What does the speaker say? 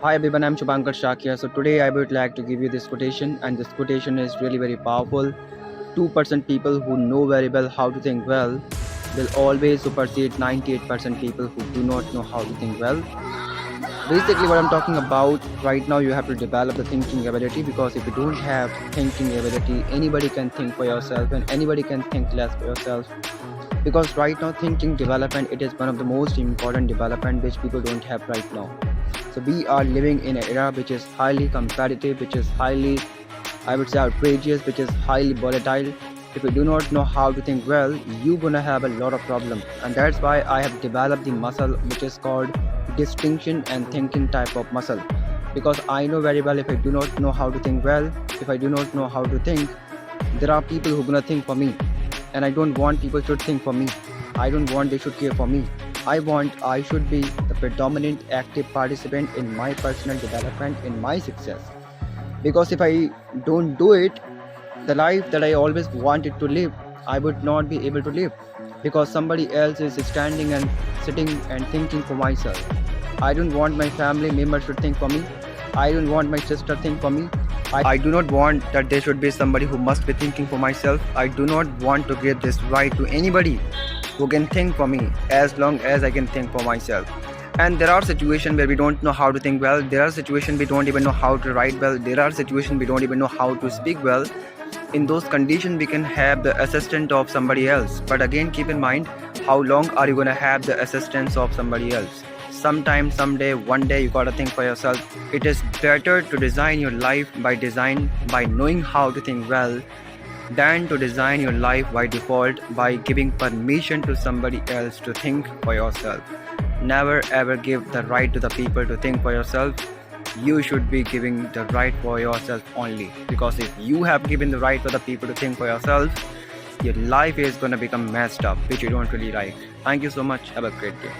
Hi everyone, I'm Shubhankar Shakia. So today I would like to give you this quotation, and this quotation is really very powerful. 2% people who know very well how to think well will always supersede 98% people who do not know how to think well. Basically, what I'm talking about right now, you have to develop the thinking ability, because if you don't have thinking ability, anybody can think for yourself and anybody can think less for yourself. Because right now, thinking development, it is one of the most important development which people don't have right now. So we are living in an era which is highly competitive, which is highly, I would say, outrageous, which is highly volatile. If you do not know how to think well, you're gonna have a lot of problems, and that's why I have developed the muscle which is called distinction and thinking type of muscle. Because I know very well, if I do not know how to think well, if I do not know how to think, there are people who gonna think for me, and I don't want people should think for me. I don't want they should care for me. I want I should be the predominant active participant in my personal development, in my success. Because if I don't do it, the life that I always wanted to live, I would not be able to live, because somebody else is standing and sitting and thinking for myself. I don't want my family members to think for me. I don't want my sister think for me. I do not want that there should be somebody who must be thinking for myself. I do not want to give this right to anybody who can think for me, as long as I can think for myself. And there are situations where we don't know how to think well. There are situations we don't even know how to write well. There are situations we don't even know how to speak well. In those conditions, we can have the assistance of somebody else. But again, keep in mind, how long are you going to have the assistance of somebody else? Sometime, someday, one day, you got to think for yourself. It is better to design your life by knowing how to think well, than to design your life by default by giving permission to somebody else to think for yourself. Never ever give the right to the people to think for yourself. You should be giving the right for yourself only, because if you have given the right for the people to think for yourself, your life is going to become messed up, which you don't really like. Thank you so much. Have a great day.